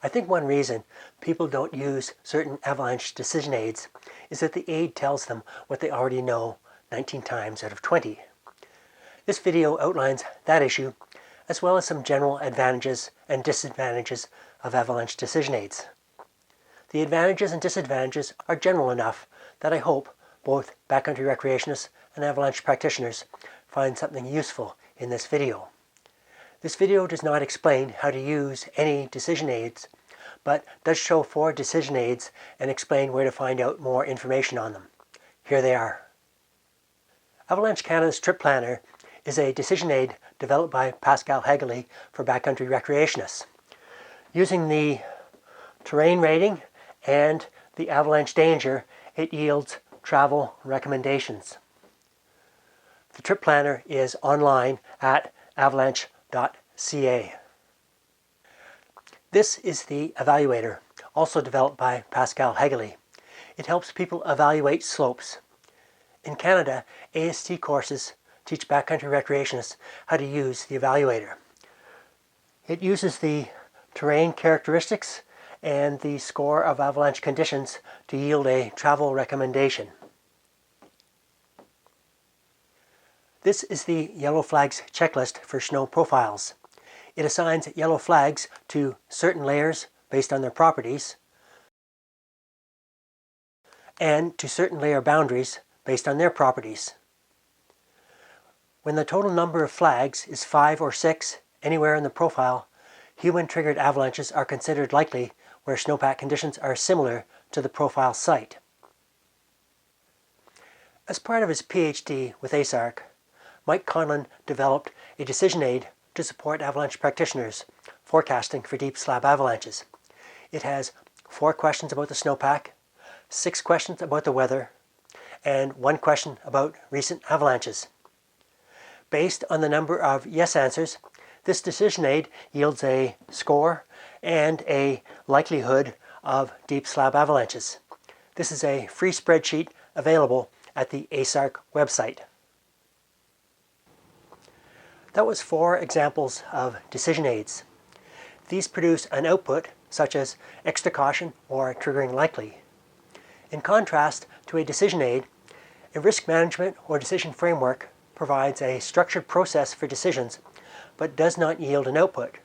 I think one reason people don't use certain avalanche decision aids is that the aid tells them what they already know 19 times out of 20. This video outlines that issue, as well as some general advantages and disadvantages of avalanche decision aids. The advantages and disadvantages are general enough that I hope both backcountry recreationists and avalanche practitioners find something useful in this video. This video does not explain how to use any decision aids, but does show 4 decision aids and explain where to find out more information on them. Here they are. Avalanche Canada's Trip Planner is a decision aid developed by Pascal Hegeley for backcountry recreationists. Using the terrain rating and the avalanche danger, it yields travel recommendations. The Trip Planner is online at avalanche.ca. This is the Evaluator, also developed by Pascal Hegeley. It helps people evaluate slopes. In Canada, AST courses teach backcountry recreationists how to use the Evaluator. It uses the terrain characteristics and the score of avalanche conditions to yield a travel recommendation. This is the Yellow Flags checklist for snow profiles. It assigns yellow flags to certain layers based on their properties and to certain layer boundaries based on their properties. When the total number of flags is 5 or 6 anywhere in the profile, human-triggered avalanches are considered likely where snowpack conditions are similar to the profile site. As part of his PhD with ASARC, Mike Conlon developed a decision aid to support avalanche practitioners forecasting for deep slab avalanches. It has 4 questions about the snowpack, 6 questions about the weather, and 1 question about recent avalanches. Based on the number of yes answers, this decision aid yields a score and a likelihood of deep slab avalanches. This is a free spreadsheet available at the ASARC website. That was 4 examples of decision aids. These produce an output such as extra caution or triggering likely. In contrast to a decision aid, a risk management or decision framework provides a structured process for decisions but does not yield an output.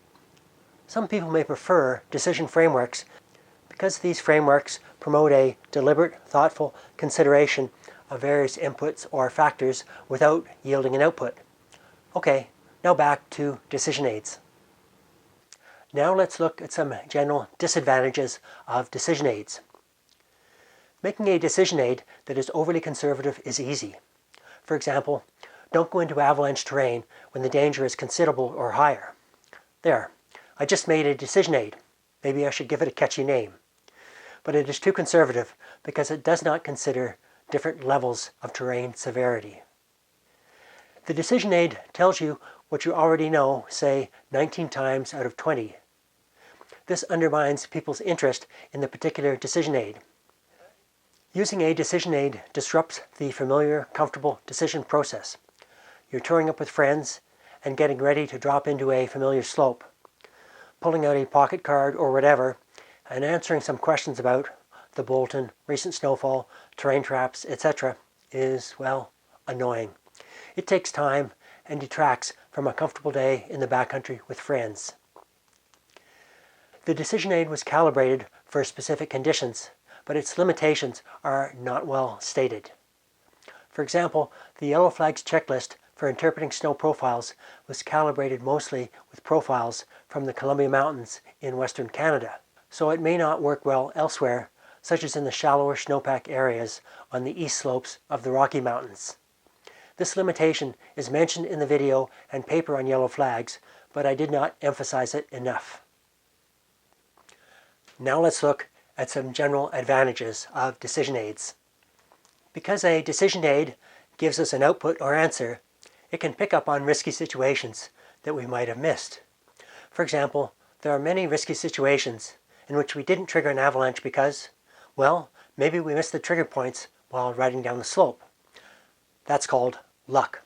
Some people may prefer decision frameworks because these frameworks promote a deliberate, thoughtful consideration of various inputs or factors without yielding an output. Okay, now back to decision aids. Now let's look at some general disadvantages of decision aids. Making a decision aid that is overly conservative is easy. For example, don't go into avalanche terrain when the danger is considerable or higher. There, I just made a decision aid. Maybe I should give it a catchy name. But it is too conservative because it does not consider different levels of terrain severity. The decision aid tells you what you already know, say 19 times out of 20. This undermines people's interest in the particular decision aid. Using a decision aid disrupts the familiar, comfortable decision process. You're touring up with friends and getting ready to drop into a familiar slope. Pulling out a pocket card or whatever and answering some questions about the Bolton, recent snowfall, terrain traps, etc. is, well, annoying. It takes time and detracts from a comfortable day in the backcountry with friends. The decision aid was calibrated for specific conditions, but its limitations are not well stated. For example, the Yellow Flags checklist for interpreting snow profiles was calibrated mostly with profiles from the Columbia Mountains in Western Canada, so it may not work well elsewhere, such as in the shallower snowpack areas on the east slopes of the Rocky Mountains. This limitation is mentioned in the video and paper on Yellow Flags, but I did not emphasize it enough. Now let's look at some general advantages of decision aids. Because a decision aid gives us an output or answer, it can pick up on risky situations that we might have missed. For example, there are many risky situations in which we didn't trigger an avalanche because, well, maybe we missed the trigger points while riding down the slope. That's called luck.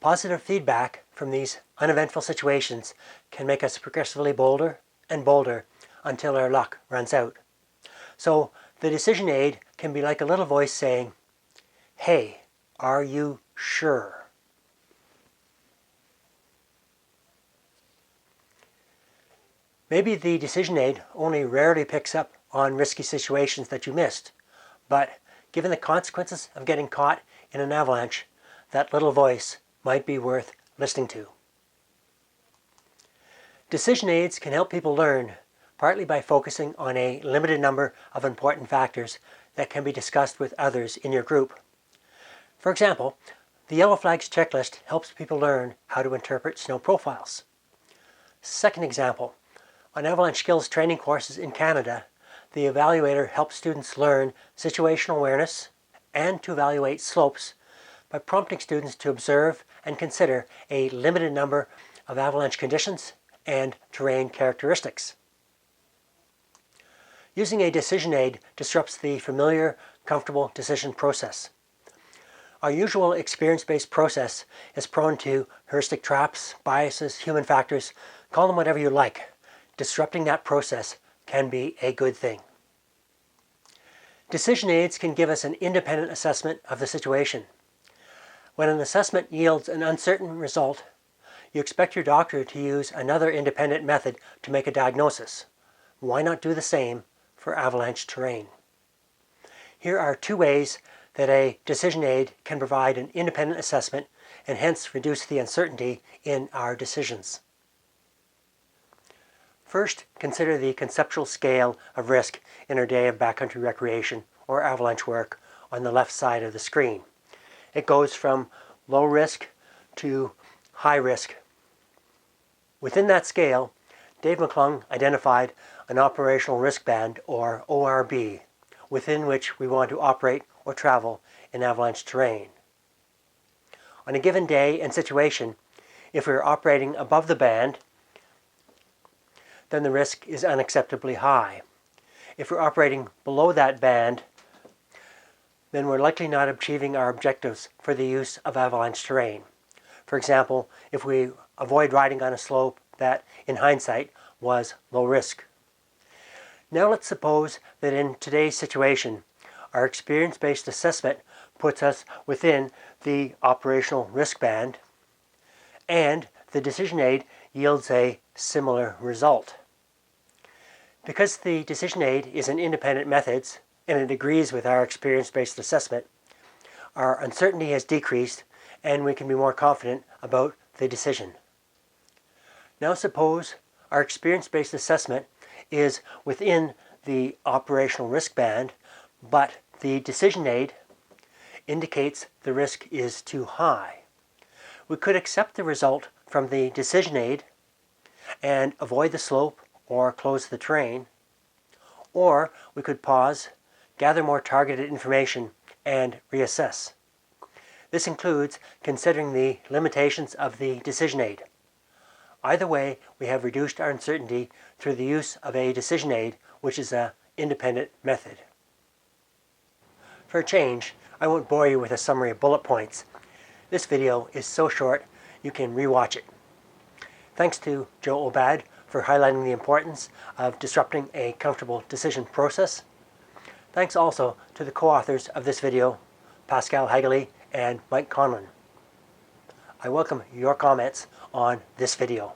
Positive feedback from these uneventful situations can make us progressively bolder and bolder until our luck runs out. So the decision aid can be like a little voice saying, "Hey, are you sure?" Maybe the decision aid only rarely picks up on risky situations that you missed, but given the consequences of getting caught in an avalanche, that little voice might be worth listening to. Decision aids can help people learn, partly by focusing on a limited number of important factors that can be discussed with others in your group. For example, the Yellow Flags checklist helps people learn how to interpret snow profiles. Second example, on avalanche skills training courses in Canada, the evaluator helps students learn situational awareness and to evaluate slopes by prompting students to observe and consider a limited number of avalanche conditions and terrain characteristics. Using a decision aid disrupts the familiar, comfortable decision process. Our usual experience-based process is prone to heuristic traps, biases, human factors, call them whatever you like. Disrupting that process can be a good thing. Decision aids can give us an independent assessment of the situation. When an assessment yields an uncertain result, you expect your doctor to use another independent method to make a diagnosis. Why not do the same for avalanche terrain? Here are two ways that a decision aid can provide an independent assessment and hence reduce the uncertainty in our decisions. First, consider the conceptual scale of risk in our day of backcountry recreation or avalanche work on the left side of the screen. It goes from low risk to high risk. Within that scale, Dave McClung identified an operational risk band, or ORB, within which we want to operate or travel in avalanche terrain. On a given day and situation, if we're operating above the band, then the risk is unacceptably high. If we're operating below that band, then we're likely not achieving our objectives for the use of avalanche terrain. For example, if we avoid riding on a slope that, in hindsight, was low risk. Now let's suppose that in today's situation, our experience-based assessment puts us within the operational risk band, and the decision aid yields a similar result. Because the decision aid is an independent method and it agrees with our experience-based assessment, our uncertainty has decreased and we can be more confident about the decision. Now suppose our experience-based assessment is within the operational risk band, but the decision aid indicates the risk is too high. We could accept the result from the decision aid and avoid the slope or close the terrain, or we could pause, gather more targeted information, and reassess. This includes considering the limitations of the decision aid. Either way, we have reduced our uncertainty through the use of a decision aid, which is an independent method. For a change, I won't bore you with a summary of bullet points. This video is so short, you can rewatch it. Thanks to Joe Obad for highlighting the importance of disrupting a comfortable decision process. Thanks also to the co-authors of this video, Pascal Hageley and Mike Conlon. I welcome your comments on this video.